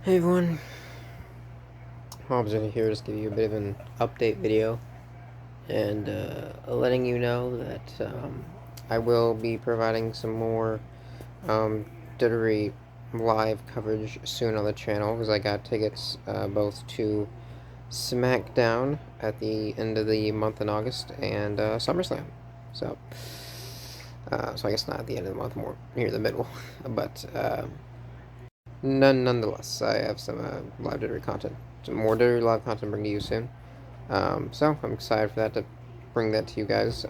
Hey everyone, Hobbs in here just give you a bit of an update video and letting you know that I will be providing some more um, Dittery live coverage soon on the channel because I got tickets both to SmackDown at the end of the month in August and Summerslam. So, so I guess not at the end of the month, more near the middle, but nonetheless, I have some live Dittery content, some more Dittery live content to bring to you soon. So I'm excited for that to bring that to you guys.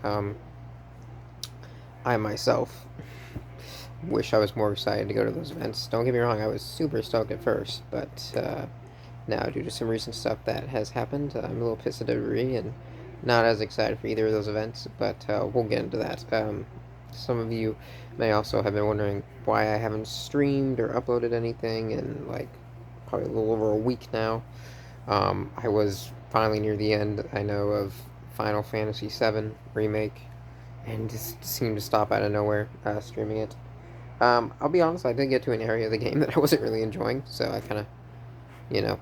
I myself wish I was more excited to go to those events. Don't get me wrong, I was super stoked at first, but now due to some recent stuff that has happened, I'm a little pissed at WWE and not as excited for either of those events. But we'll get into that. Some of you may also have been wondering why I haven't streamed or uploaded anything in like probably a little over a week now. I was finally near the end, I know, of Final Fantasy VII Remake, and just seemed to stop out of nowhere streaming it. I'll be honest, I did get to an area of the game that I wasn't really enjoying, so I kind of, you know,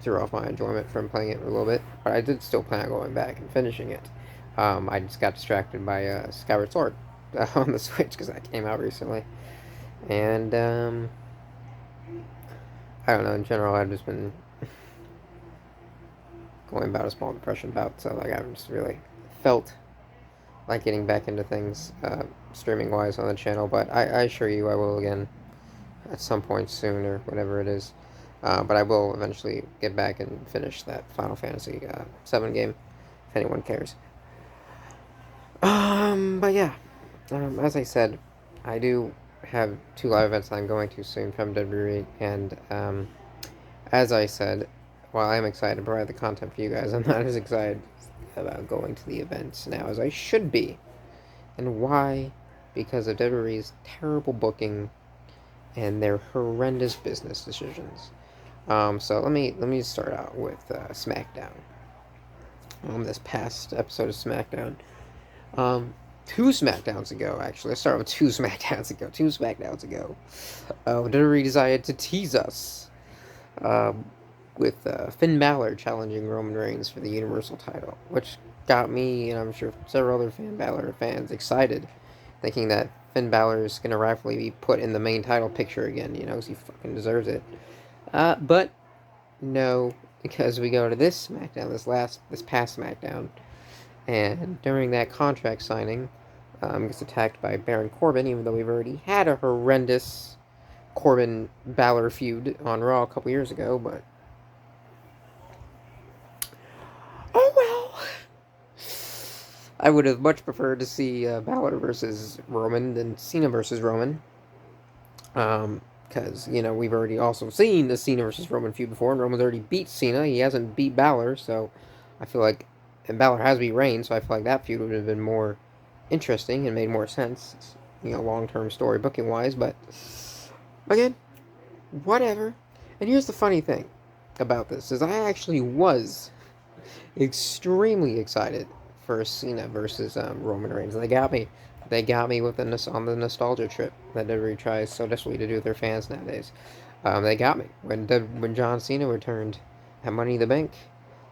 threw off my enjoyment from playing it a little bit. But I did still plan on going back and finishing it. I just got distracted by Skyward Sword on the Switch because that came out recently. And I don't know, in general, I've just been going about a small depression bout, so like I haven't just really felt like getting back into things streaming wise on the channel, but I assure you I will again at some point soon or whatever it is. But I will eventually get back and finish that Final Fantasy VII game if anyone cares. But yeah, as I said, I do have two live events I'm going to soon from WWE, and as I said, while I'm excited to provide the content for you guys, I'm not as excited about going to the events now as I should be. And why? Because of WWE's terrible booking and their horrendous business decisions. So let me start out with SmackDown. This past episode of SmackDown, two SmackDowns ago, actually, let's start with two SmackDowns ago. Two SmackDowns ago, WWE decided to tease us um, with Finn Balor challenging Roman Reigns for the Universal title, which got me, and I'm sure several other Finn Balor fans, excited, thinking that Finn Balor is going to rightfully be put in the main title picture again, because he fucking deserves it. But no, because we go to this SmackDown, this past SmackDown, and during that contract signing, gets attacked by Baron Corbin, even though we've already had a horrendous Corbin Balor feud on Raw a couple years ago, but oh well. I would have much preferred to see Balor versus Roman than Cena versus Roman. Because, we've already also seen the Cena versus Roman feud before, and Roman's already beat Cena. He hasn't beat Balor, so I feel like, and Balor has beat Reigns, so I feel like that feud would have been more interesting and made more sense, long term story booking wise. But again, whatever. And here's the funny thing about this is I actually was extremely excited for Cena versus Roman Reigns. They got me. They got me with on the nostalgia trip that WWE tries so desperately to do with their fans nowadays. They got me when John Cena returned at Money in the Bank.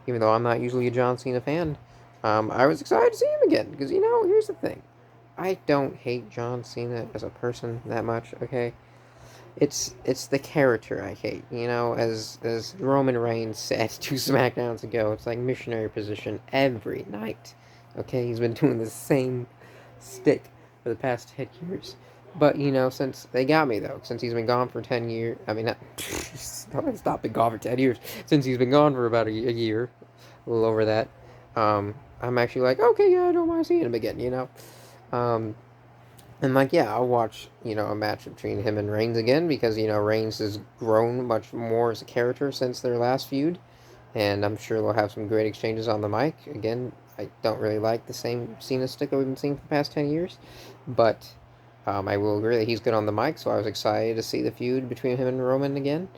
Even though I'm not usually a John Cena fan, I was excited to see him again because here's the thing. I don't hate John Cena as a person that much. Okay, it's the character I hate. As Roman Reigns said 2 SmackDowns ago, it's like missionary position every night. Okay, he's been doing the same stick for the past 10 years. But since they got me though, since he's been gone for 10 years, I mean, not, stop been gone for 10 years. Since he's been gone for about a year, a little over that. I'm actually like, okay, yeah, I don't mind seeing him again. Um, and like, yeah, I'll watch, a match between him and Reigns again because, Reigns has grown much more as a character since their last feud. And I'm sure they'll have some great exchanges on the mic. Again, I don't really like the same Cena stick that we've been seeing for the past 10 years. But I will agree that he's good on the mic, so I was excited to see the feud between him and Roman again.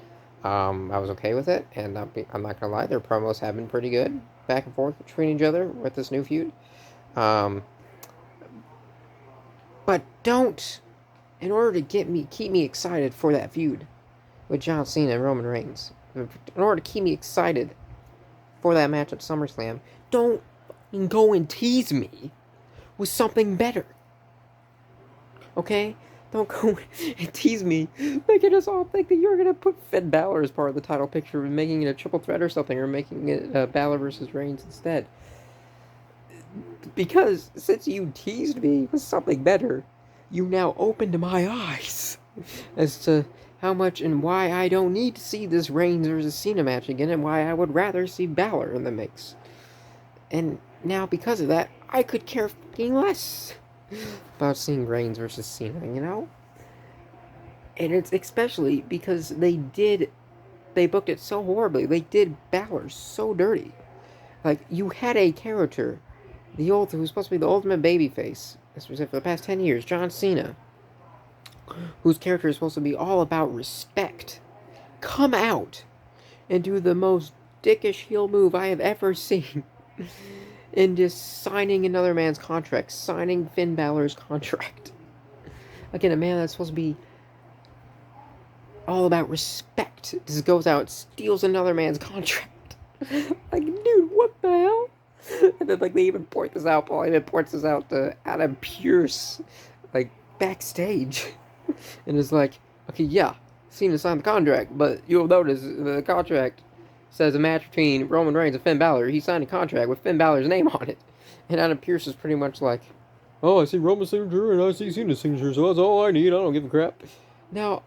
I was okay with it, and I'm not going to lie, their promos have been pretty good back and forth between each other with this new feud. Um, but don't, in order to keep me excited for that feud, with John Cena and Roman Reigns. In order to keep me excited for that match at SummerSlam, don't go and tease me with something better. Okay? Don't go and tease me, making us all think that you're going to put Finn Balor as part of the title picture and making it a triple threat or something, or making it Balor versus Reigns instead. Because since you teased me with something better, you now opened my eyes as to how much and why I don't need to see this Reigns versus Cena match again, and why I would rather see Balor in the mix. And now, because of that, I could care fucking less about seeing Reigns versus Cena, you know? And it's especially because they booked it so horribly. They did Balor so dirty. Like, you had a character, who's supposed to be the ultimate babyface, for the past 10 years, John Cena, whose character is supposed to be all about respect, come out and do the most dickish heel move I have ever seen in just signing another man's contract, signing Finn Balor's contract. Again, a man that's supposed to be all about respect just goes out, steals another man's contract. Like, dude, what the hell? And then, like, they even point this out. Paul even points this out to Adam Pearce, like, backstage. And it's like, okay, yeah, Cena signed the contract, but you'll notice the contract says a match between Roman Reigns and Finn Balor. He signed a contract with Finn Balor's name on it. And Adam Pearce is pretty much like, oh, I see Roman's signature and I see Cena's signature, so that's all I need. I don't give a crap. Now,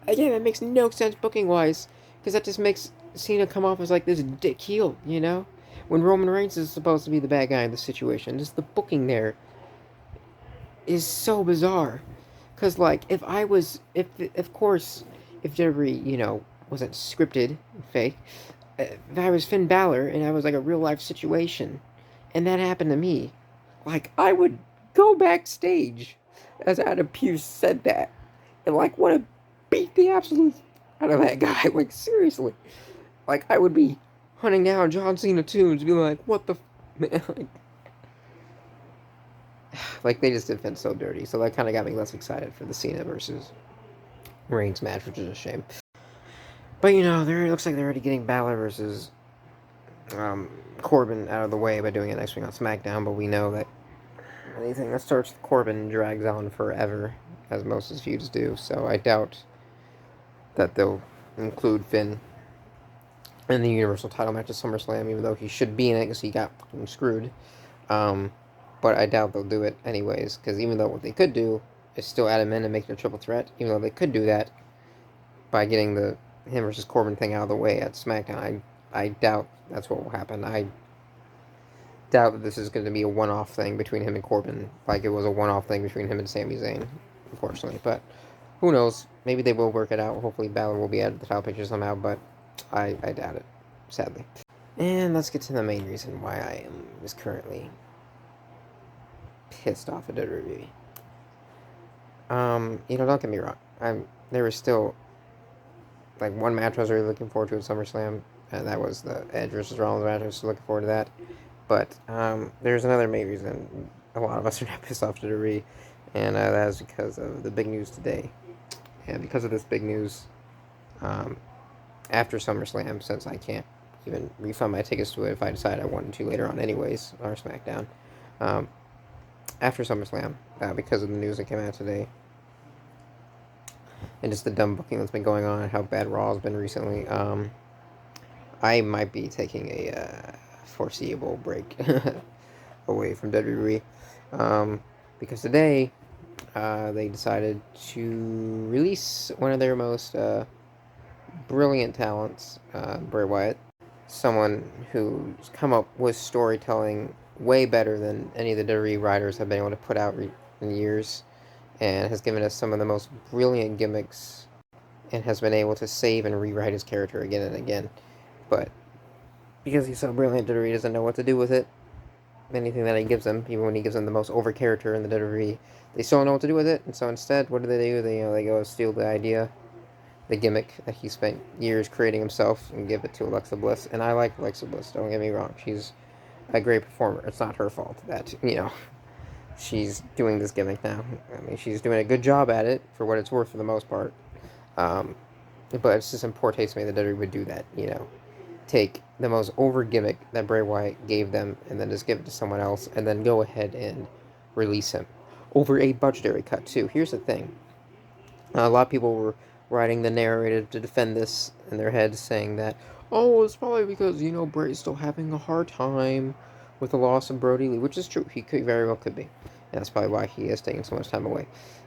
again, that makes no sense booking-wise, because that just makes Cena come off as, like, this dick heel, you know? When Roman Reigns is supposed to be the bad guy in this situation. Just the booking there is so bizarre. Because, like, if WWE, you know, wasn't scripted and fake, if I was Finn Balor and I was, like, a real-life situation, and that happened to me, like, I would go backstage, as Adam Pearce said that, and, like, want to beat the absolute out of that guy. Like, seriously. Like, I would be hunting down John Cena tunes, be like, what the man? Like, they just did Finn so dirty. So that kind of got me less excited for the Cena versus Reigns match, which is a shame. But, you know, it looks like they're already getting Balor versus Corbin out of the way by doing it next week on SmackDown. But we know that anything that starts with Corbin drags on forever, as most of his feuds do. So I doubt that they'll include Finn in the Universal title match at SummerSlam, even though he should be in it because he got fucking screwed. But I doubt they'll do it anyways, because even though what they could do is still add him in and make it a triple threat, even though they could do that by getting the him versus Corbin thing out of the way at SmackDown, I doubt that's what will happen. I doubt that this is going to be a one-off thing between him and Corbin, like it was a one-off thing between him and Sami Zayn, unfortunately. But who knows? Maybe they will work it out. Hopefully Balor will be added to the title picture somehow, but I doubt it, sadly. And let's get to the main reason why I am just currently pissed off at WWE. You know, don't get me wrong. There was still, like, one match I was really looking forward to at SummerSlam, and that was the Edge versus Rollins match. I was looking forward to that. But there's another main reason a lot of us are not pissed off at WWE, and that is because of the big news today. And because of this big news, after SummerSlam, since I can't even refund my tickets to it if I decide I wanted to later on anyways, or SmackDown, after SummerSlam, because of the news that came out today, and just the dumb booking that's been going on, and how bad Raw has been recently, I might be taking a foreseeable break away from WWE, because today, they decided to release one of their most brilliant talents, Bray Wyatt, someone who's come up with storytelling way better than any of the WWE writers have been able to put out in years, and has given us some of the most brilliant gimmicks, and has been able to save and rewrite his character again and again. But because he's so brilliant, WWE doesn't know what to do with it. Anything that he gives them, even when he gives them the most over character in the WWE, they still don't know what to do with it. And so instead, what do? They go steal the idea, the gimmick that he spent years creating himself, and give it to Alexa Bliss. And I like Alexa Bliss, don't get me wrong. She's a great performer. It's not her fault that, she's doing this gimmick now. I mean, she's doing a good job at it, for what it's worth for the most part. Um, but it's just in poor taste to me that WWE would do that, take the most over gimmick that Bray Wyatt gave them and then just give it to someone else and then go ahead and release him over a budgetary cut too. Here's the thing. A lot of people were writing the narrative to defend this in their heads, saying that, oh, it's probably because, Bray's still having a hard time with the loss of Brody Lee, which is true. He could very well could be. And that's probably why he is taking so much time away.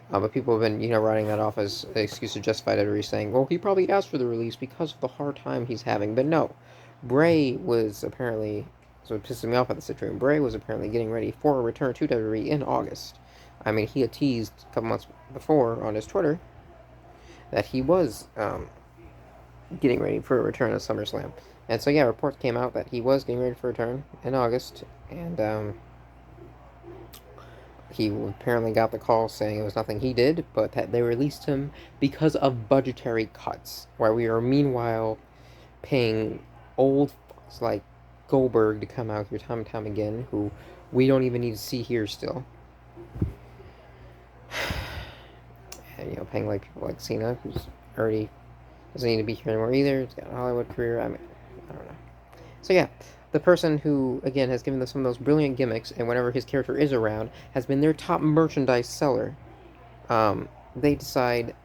But people have been, writing that off as an excuse to justify WWE, saying, well, he probably asked for the release because of the hard time he's having. But no, Bray was apparently, so it pisses me off at the situation, Bray was apparently getting ready for a return to WWE in August. I mean, he had teased a couple months before on his Twitter that he was getting ready for a return at SummerSlam. And so, yeah, reports came out that he was getting ready for a return in August, and he apparently got the call saying it was nothing he did, but that they released him because of budgetary cuts, while we are meanwhile paying old fucks like Goldberg to come out here time and time again, who we don't even need to see here still. And, paying like people like Cena, who's already doesn't need to be here anymore either. He's got a Hollywood career. I mean, I don't know. So yeah, the person who, again, has given them some of those brilliant gimmicks, and whenever his character is around, has been their top merchandise seller, they decide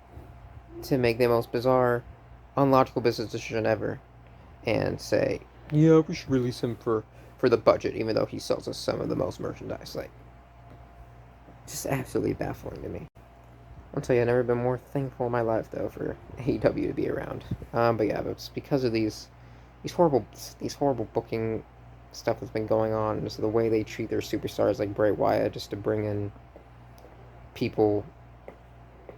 to make the most bizarre, unlogical business decision ever, and say, yeah, we should release him for the budget, even though he sells us some of the most merchandise. Like, just absolutely baffling to me. I'll tell you, I've never been more thankful in my life, though, for AEW to be around. But yeah, it's because of these horrible booking stuff that's been going on, just the way they treat their superstars like Bray Wyatt, just to bring in people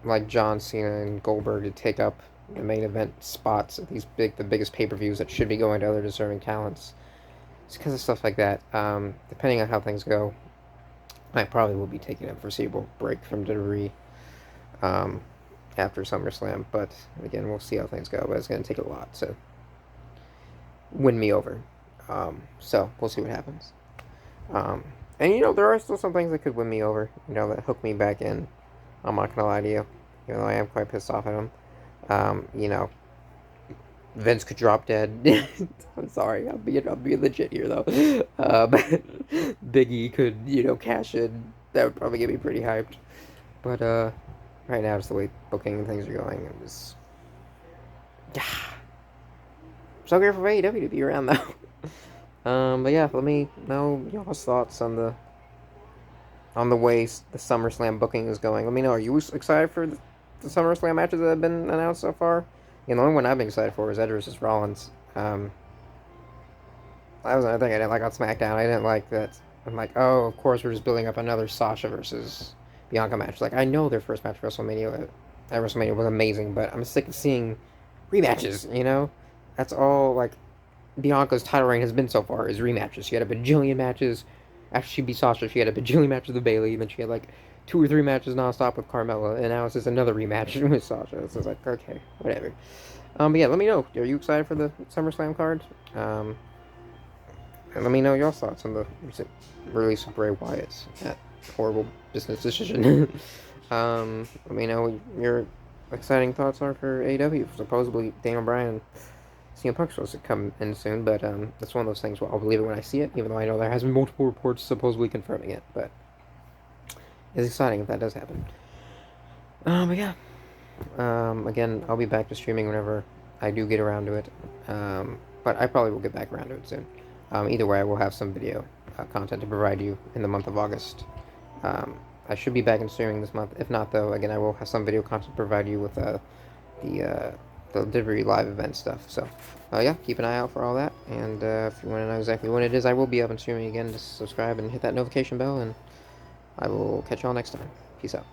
like John Cena and Goldberg to take up the main event spots at the biggest pay-per-views that should be going to other deserving talents. It's because of stuff like that. Depending on how things go, I probably will be taking a foreseeable break from WWE after SummerSlam, but again, we'll see how things go. But it's going to take a lot to win me over. So we'll see what happens. And there are still some things that could win me over. That hook me back in. I'm not gonna lie to you. Even though I am quite pissed off at him. Vince could drop dead. I'm sorry. I'll be legit here though. Big E could cash in. That would probably get me pretty hyped. But right now, just the way booking things are going, it was. So grateful for AEW to be around though. But yeah, let me know y'all's thoughts on the way the SummerSlam booking is going. Let me know. Are you excited for the SummerSlam matches that have been announced so far? The only one I've been excited for is Edge vs. Rollins. That was another thing I didn't like on SmackDown. I didn't like that. I'm like, oh, of course we're just building up another Sasha versus Bianca match. Like, I know their first match at WrestleMania was amazing, but I'm sick of seeing rematches. That's all, like, Bianca's title reign has been so far, is rematches. She had a bajillion matches. After she beat Sasha, she had a bajillion matches with Bayley, and then she had, like, 2 or 3 matches nonstop with Carmella, and now it's just another rematch with Sasha. So it's like, okay, whatever. But yeah, let me know. Are you excited for the SummerSlam card? And let me know your thoughts on the recent release of Bray Wyatt. That horrible business decision. Let me know what your exciting thoughts are for AEW. Supposedly, Daniel Bryan, CM Punk's supposed to come in soon, but that's one of those things where I'll believe it when I see it, even though I know there has been multiple reports supposedly confirming it. But it's exciting if that does happen. But yeah. Again, I'll be back to streaming whenever I do get around to it. But I probably will get back around to it soon. Either way, I will have some video content to provide you in the month of August. I should be back in streaming this month. If not, though, again, I will have some video content to provide you with the delivery live event stuff. So, yeah, keep an eye out for all that. And if you want to know exactly when it is, I will be up and streaming again. Just subscribe and hit that notification bell, and I will catch y'all next time. Peace out.